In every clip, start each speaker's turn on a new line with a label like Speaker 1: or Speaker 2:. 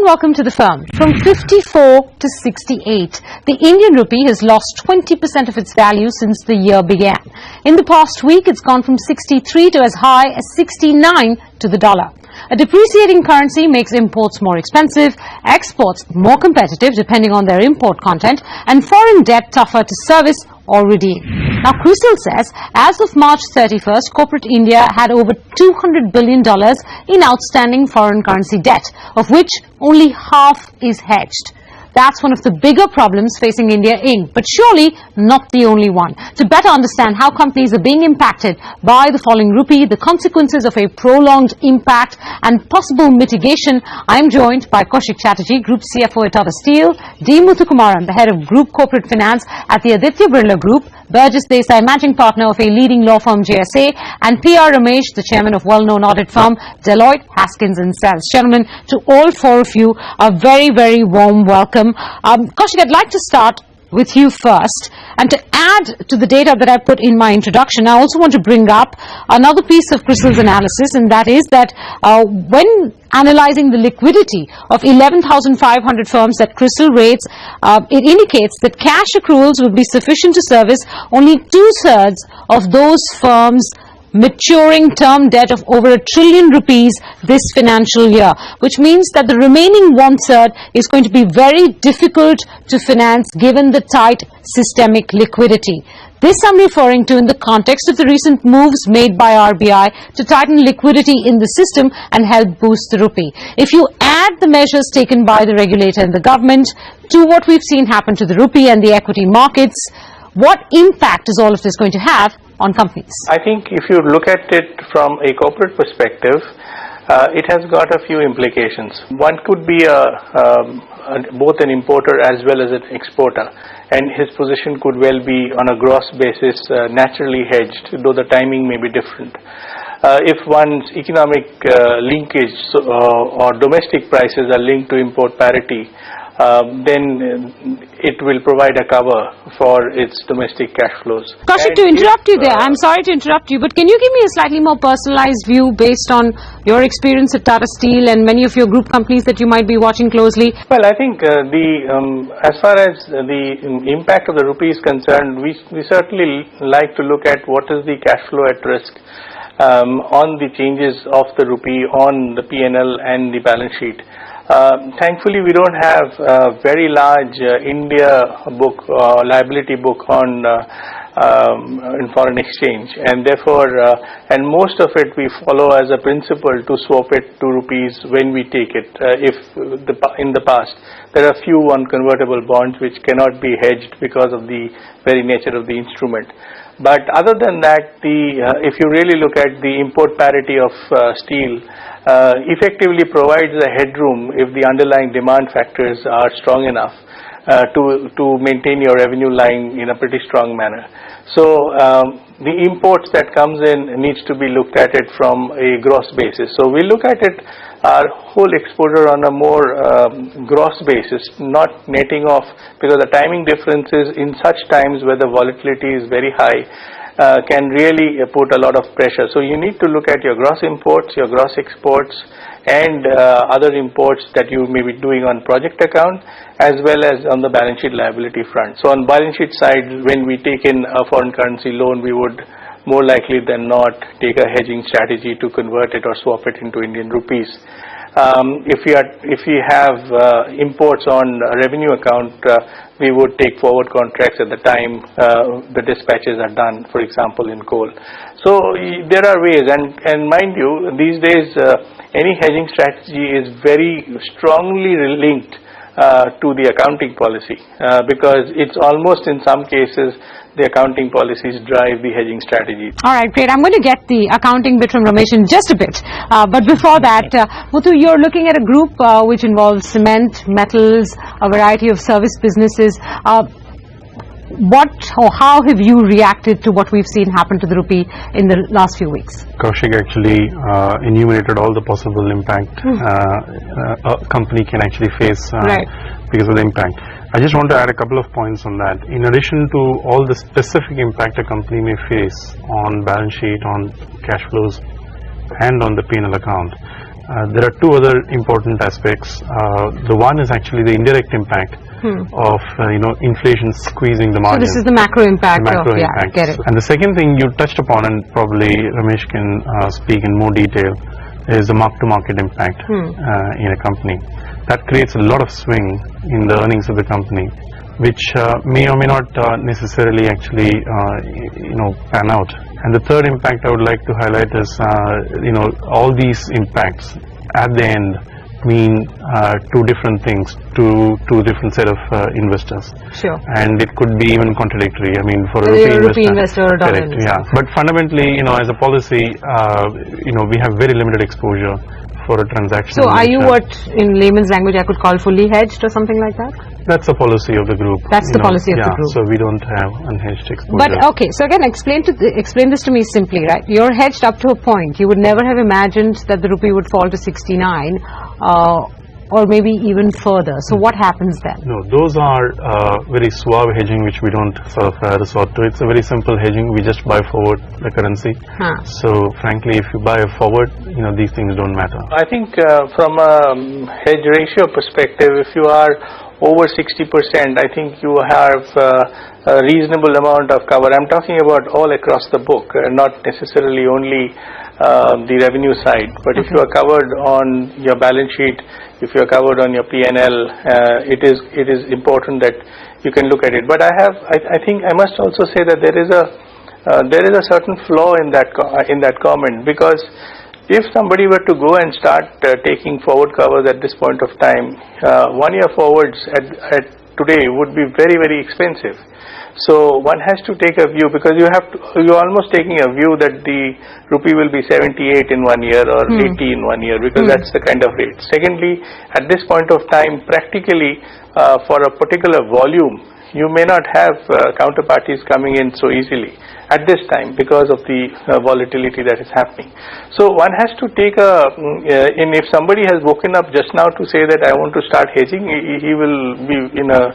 Speaker 1: and welcome to the firm. From 54 to 68, the Indian rupee has lost 20% of its value since the year began. In the past week, it's gone from 63 to as high as 69 to the dollar. A depreciating currency makes imports more expensive, exports more competitive depending on their import content, and foreign debt tougher to service or redeem. Now, CRISIL says as of March 31st, corporate India had over $200 billion in outstanding foreign currency debt, of which only half is hedged. That's one of the bigger problems facing India Inc., but surely not the only one. To better understand how companies are being impacted by the falling rupee, the consequences of a prolonged impact and possible mitigation, I am joined by Kaushik Chatterjee, Group CFO at Tata Steel, D. Muthukumaran, the Head of Group Corporate Finance at the Aditya Birla Group, Burgess Desai, Managing Partner of a leading law firm JSA, and P.R. Ramesh, the Chairman of well-known audit firm Deloitte Haskins & Sells. Gentlemen, to all four of you, a very, very warm welcome. Kaushik, I'd like to start with you first, and to add to the data that I put in my introduction, I also want to bring up another piece of CRISIL's analysis, and that is that when analyzing the liquidity of 11,500 firms that CRISIL rates, it indicates that cash accruals will be sufficient to service only 2/3 of those firms' maturing term debt of over ₹1 trillion this financial year, which means that the remaining 1/3 is going to be very difficult to finance given the tight systemic liquidity. This I'm referring to in the context of the recent moves made by RBI to tighten liquidity in the system and help boost the rupee. If you add the measures taken by the regulator and the government to what we've seen happen to the rupee and the equity markets, what impact is all of this going to have on companies?
Speaker 2: I think if you look at it from a corporate perspective, it has got a few implications. One could be both an importer as well as an exporter, and his position could well be on a gross basis naturally hedged, though the timing may be different. If one's economic linkage or domestic prices are linked to import parity, then it will provide a cover for its domestic cash flows.
Speaker 1: Kaushik, to interrupt you there, I'm sorry to interrupt you, but can you give me a slightly more personalized view based on your experience at Tata Steel and many of your group companies that you might be watching closely?
Speaker 2: Well, I think as far as the impact of the rupee is concerned, we certainly like to look at what is the cash flow at risk on the changes of the rupee on the P&L and the balance sheet. Thankfully, we don't have a very large India book, liability book on in foreign exchange, and therefore, and most of it we follow as a principle to swap it to rupees when we take it. In the past, there are few unconvertible bonds which cannot be hedged because of the very nature of the instrument. But other than that, if you really look at the import parity of steel, effectively provides a headroom if the underlying demand factors are strong enough to maintain your revenue line in a pretty strong manner. So the imports that comes in needs to be looked at it from a gross basis. So we look at it, our whole exposure on a more gross basis, not netting off, because the timing differences in such times where the volatility is very high can really put a lot of pressure. So you need to look at your gross imports, your gross exports, and other imports that you may be doing on project account, as well as on the balance sheet liability front. So on balance sheet side, when we take in a foreign currency loan, we would more likely than not take a hedging strategy to convert it or swap it into Indian rupees. If we have imports on revenue account, we would take forward contracts at the time the dispatches are done, for example in coal. So there are ways, and mind you, these days any hedging strategy is very strongly linked to the accounting policy because it's almost in some cases the accounting policies drive the hedging strategy.
Speaker 1: All right, great. I'm going to get the accounting bit from Ramesh in just a bit. But before that, Muthu, you're looking at a group which involves cement, metals, a variety of service businesses. What or how have you reacted to what we've seen happen to the rupee in the last few weeks?
Speaker 3: Kaushik actually enumerated all the possible impact a company can actually face because of the impact. I just want to add a couple of points on that. In addition to all the specific impact a company may face on balance sheet, on cash flows, and on the P&L account, there are two other important aspects. The one is actually the indirect impact of inflation squeezing the margin.
Speaker 1: So this is the macro impact.
Speaker 3: Impact.
Speaker 1: Get it.
Speaker 3: And the second thing you touched upon, and probably Ramesh can speak in more detail, is the mark-to-market impact in a company. That creates a lot of swing in the earnings of the company, which may or may not necessarily actually pan out. And the third impact I would like to highlight is all these impacts at the end mean two different things to two different set of investors.
Speaker 1: Sure.
Speaker 3: And it could be even contradictory. I mean, for a
Speaker 1: rupee investor or dollar investor.
Speaker 3: Yeah. But fundamentally, as a policy, we have very limited exposure for a transaction.
Speaker 1: So are you what in layman's language I could call fully hedged or something like that?
Speaker 3: That's the policy of the group.
Speaker 1: That's the policy of the group.
Speaker 3: So we don't have unhedged exposure.
Speaker 1: But okay, so again, explain this to me simply, right? You're hedged up to a point. You would never have imagined that the rupee would fall to 69 or maybe even further. So what happens then?
Speaker 3: No, those are very suave hedging which we don't sort of resort to. It's a very simple hedging. We just buy forward the currency. So frankly, if you buy a forward, these things don't matter.
Speaker 2: I think from a hedge ratio perspective, if you are over 60%, I think you have a reasonable amount of cover. I'm talking about all across the book, not necessarily only the revenue side, but if you are covered on your balance sheet, if you are covered on your P&L, it is important that you can look at it. But I think I must also say that there is a certain flaw in that comment, because if somebody were to go and start taking forward covers at this point of time, 1 year forwards at today would be very, very expensive. So one has to take a view, because you're almost taking a view that the rupee will be 78 in 1 year or 80 in 1 year, because that's the kind of rate. Secondly, at this point of time, practically for a particular volume, you may not have counterparties coming in so easily at this time because of the volatility that is happening. So one has to take and if somebody has woken up just now to say that I want to start hedging, he will be in a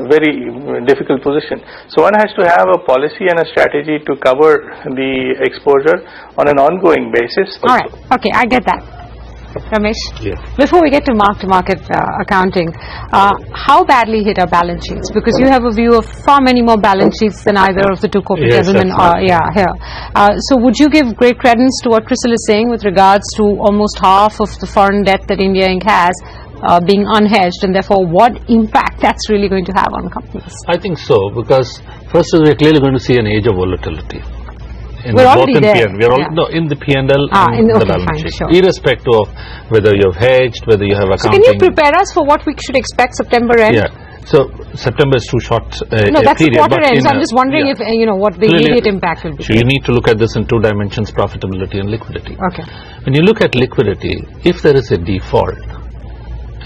Speaker 2: very difficult position. So one has to have a policy and a strategy to cover the exposure on an ongoing basis.
Speaker 1: All right. Okay, I get that. Ramesh,
Speaker 3: yes.
Speaker 1: Before we get to mark-to-market accounting, how badly hit are balance sheets? Because you have a view of far many more balance sheets than either of the two corporate gentlemen here. So would you give great credence to what CRISIL is saying with regards to almost half of the foreign debt that India Inc. has being unhedged, and therefore what impact that's really going to have on companies?
Speaker 4: I think so, because first we're clearly going to see an age of volatility.
Speaker 1: We're already there.
Speaker 4: In the P&L and the balance sheet, irrespective of whether you've hedged, whether you have accounting.
Speaker 1: So can you prepare us for what we should expect September end?
Speaker 4: Yeah. So September is too short
Speaker 1: no, that's period, the quarter end. So I'm just wondering if what the immediate impact will be.
Speaker 4: So you need to look at this in two dimensions: profitability and liquidity.
Speaker 1: Okay.
Speaker 4: When you look at liquidity, if there is a default,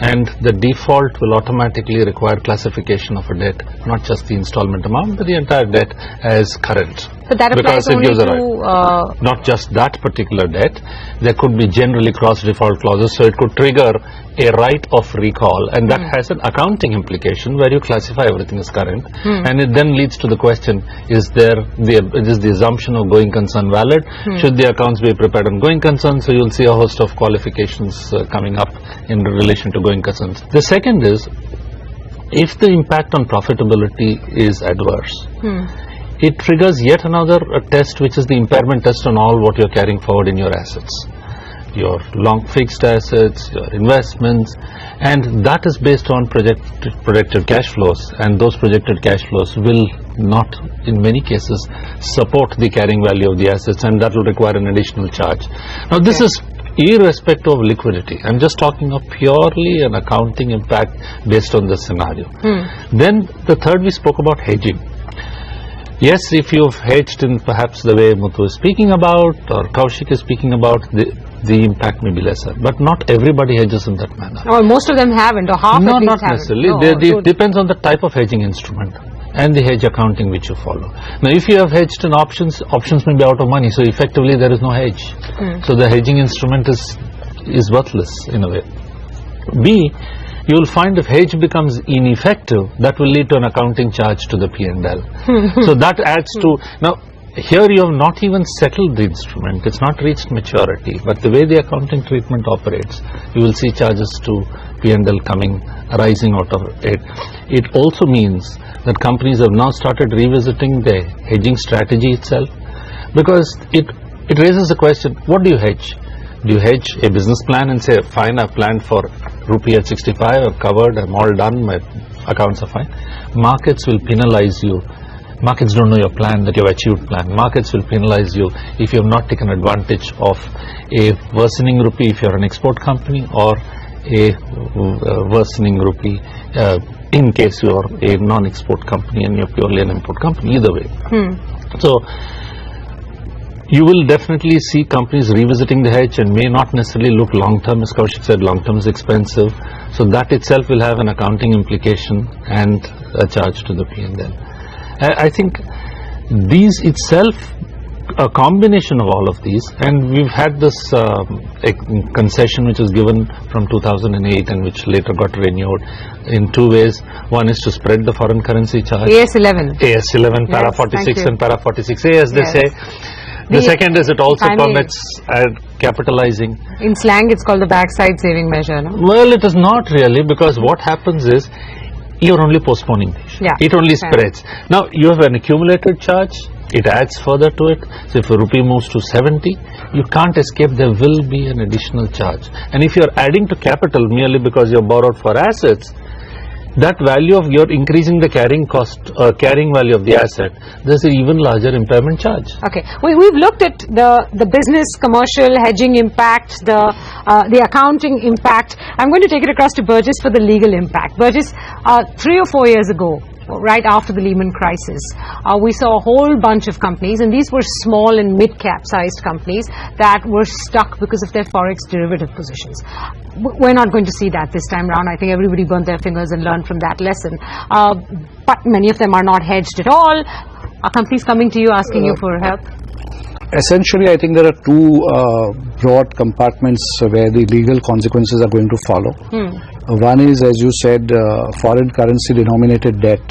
Speaker 4: and the default will automatically require classification of a debt, not just the installment amount, but the entire debt as current.
Speaker 1: So that applies only to
Speaker 4: not just that particular debt. There could be generally cross-default clauses, so it could trigger a right of recall, and that has an accounting implication where you classify everything as current, and it then leads to the question: is the assumption of going concern valid? Should the accounts be prepared on going concern? So you'll see a host of qualifications coming up in relation to going concerns. The second is, if the impact on profitability is adverse, it triggers yet another test, which is the impairment test on all what you're carrying forward in your assets, your long fixed assets, your investments, and that is based on projected cash flows, and those projected cash flows will not, in many cases, support the carrying value of the assets, and that will require an additional charge. Now this is irrespective of liquidity. I'm just talking of purely an accounting impact based on the scenario. Then the third, we spoke about hedging. Yes, if you've hedged in perhaps the way Muthu is speaking about, or Kaushik is speaking about, the impact may be lesser. But not everybody hedges in that manner.
Speaker 1: Or most of them haven't, or half
Speaker 4: no,
Speaker 1: at least
Speaker 4: not
Speaker 1: haven't.
Speaker 4: necessarily. It depends on the type of hedging instrument and the hedge accounting which you follow. Now, if you have hedged in options may be out of money, so effectively there is no hedge. So the hedging instrument is worthless in a way. B, you will find if hedge becomes ineffective, that will lead to an accounting charge to the P&L. So that adds to, now here you have not even settled the instrument. It's not reached maturity. But the way the accounting treatment operates, you will see charges to P&L rising out of it. It also means that companies have now started revisiting their hedging strategy itself, because it raises the question, what do you hedge? Do you hedge a business plan and say, fine, I've planned for rupee at 65, I've covered, I'm all done, my accounts are fine? Markets will penalize you. Markets don't know your plan, that you've achieved plan. Markets will penalize you if you have not taken advantage of a worsening rupee if you're an export company, or a worsening rupee in case you're a non-export company and you're purely an import company. Either way. So you will definitely see companies revisiting the hedge and may not necessarily look long-term. As Kaushik said, long-term is expensive. So that itself will have an accounting implication and a charge to the P&L. I think these itself, a combination of all of these, and we've had this concession which was given from 2008 and which later got renewed in two ways. One is to spread the foreign currency charge.
Speaker 1: AS11.
Speaker 4: AS11, Para 46 and Para 46A, as they say. The second is it also permits capitalizing.
Speaker 1: In slang, it's called the backside saving measure, no?
Speaker 4: Well, it is not really, because what happens is you're only postponing this. It only spreads. Now, you have an accumulated charge. It adds further to it. So if a rupee moves to 70, you can't escape. There will be an additional charge. And if you're adding to capital merely because you're borrowed for assets, that value of you're increasing the carrying cost, carrying value of the asset, there's an even larger impairment charge.
Speaker 1: Okay, we've looked at the business, commercial, hedging impact, the accounting impact. I'm going to take it across to Burgess for the legal impact. Burgess, 3 or 4 years ago, right after the Lehman crisis, we saw a whole bunch of companies, and these were small and mid-cap sized companies that were stuck because of their forex derivative positions. We're not going to see that this time around. I think everybody burnt their fingers and learned from that lesson. But many of them are not hedged at all. Are companies coming to you asking you for help?
Speaker 5: Essentially, I think there are two broad compartments where the legal consequences are going to follow. One is, as you said, foreign currency denominated debt.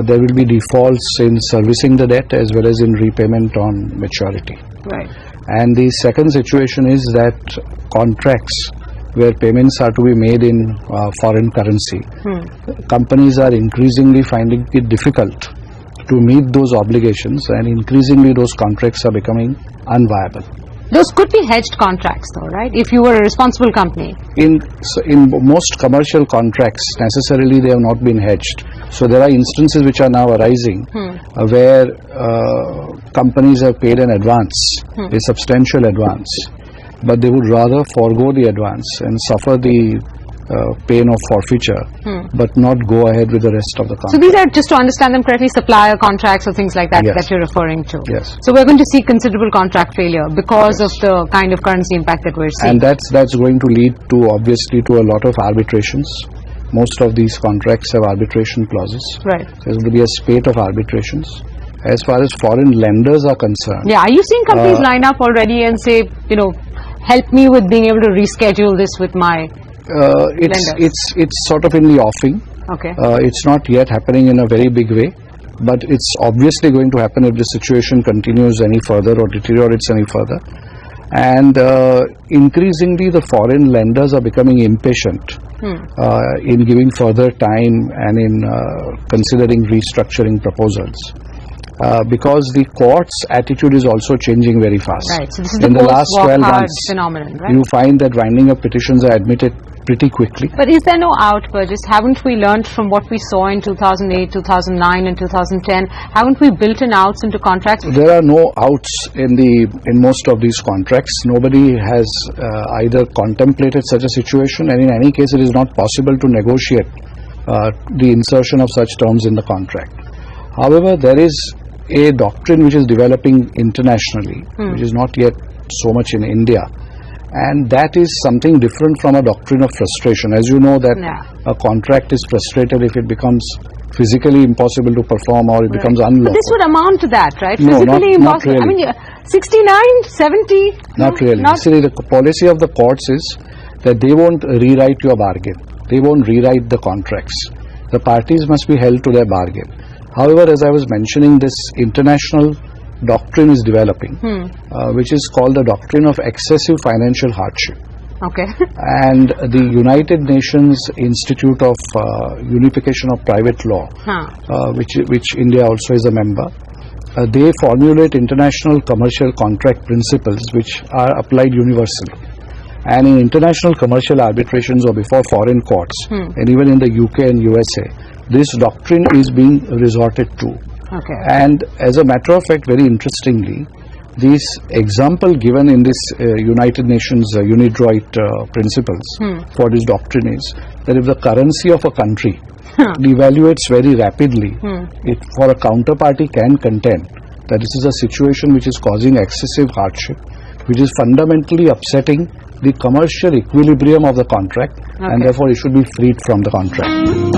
Speaker 5: There will be defaults in servicing the debt as well as in repayment on maturity.
Speaker 1: Right.
Speaker 5: And the second situation is that contracts where payments are to be made in foreign currency, companies are increasingly finding it difficult to meet those obligations, and increasingly those contracts are becoming unviable.
Speaker 1: Those could be hedged contracts though, right? If you were a responsible company. In
Speaker 5: most commercial contracts, necessarily they have not been hedged. So there are instances which are now arising where companies have paid an advance, a substantial advance, but they would rather forego the advance and suffer the pain of forfeiture, but not go ahead with the rest of the contract.
Speaker 1: So these are, just to understand them correctly, supplier contracts or things like that that you're referring to.
Speaker 5: Yes.
Speaker 1: So we're going to see considerable contract failure because of the kind of currency impact that we're seeing.
Speaker 5: And that's going to lead to, obviously, to a lot of arbitrations. Most of these contracts have arbitration clauses.
Speaker 1: Right.
Speaker 5: There's going to be a spate of arbitrations. As far as foreign lenders are concerned.
Speaker 1: Yeah, are you seeing companies line up already and say, you know, help me with being able to reschedule this with my
Speaker 5: it's sort of in the offing.
Speaker 1: Okay.
Speaker 5: It's not yet happening in a very big way, but it's obviously going to happen if the situation continues any further or deteriorates any further. And increasingly the foreign lenders are becoming impatient in giving further time and in considering restructuring proposals. Because the court's attitude is also changing very fast.
Speaker 1: Right. So this is
Speaker 5: in the last 12 months,
Speaker 1: phenomenon, right?
Speaker 5: you find that winding up petitions are admitted pretty quickly.
Speaker 1: But is there no out, Burgess? Haven't we learned from what we saw in 2008, 2009 and 2010? Haven't we built in outs into contracts?
Speaker 5: There are no outs in most of these contracts. Nobody has either contemplated such a situation, and in any case it is not possible to negotiate the insertion of such terms in the contract. However, there is a doctrine which is developing internationally, which is not yet so much in India, and that is something different from a doctrine of frustration. As you know that a contract is frustrated if it becomes physically impossible to perform or it becomes unlawful.
Speaker 1: But this would amount to that, right?
Speaker 5: No,
Speaker 1: physically
Speaker 5: not
Speaker 1: impossible.
Speaker 5: really.
Speaker 1: I mean, 69, 70?
Speaker 5: Not really. See, the policy of the courts is that they won't rewrite your bargain. They won't rewrite the contracts. The parties must be held to their bargain. However, as I was mentioning, this international doctrine is developing, which is called the doctrine of excessive financial hardship.
Speaker 1: Okay.
Speaker 5: And the United Nations Institute of Unification of Private Law, which India also is a member, they formulate international commercial contract principles which are applied universally. And in international commercial arbitrations or before foreign courts, and even in the UK and USA, this doctrine is being resorted to.
Speaker 1: Okay.
Speaker 5: And as a matter of fact, very interestingly, this example given in this United Nations UNIDROIT principles for this doctrine is that if the currency of a country devaluates very rapidly, it for a counterparty can contend that this is a situation which is causing excessive hardship, which is fundamentally upsetting the commercial equilibrium of the contract, and therefore it should be freed from the contract.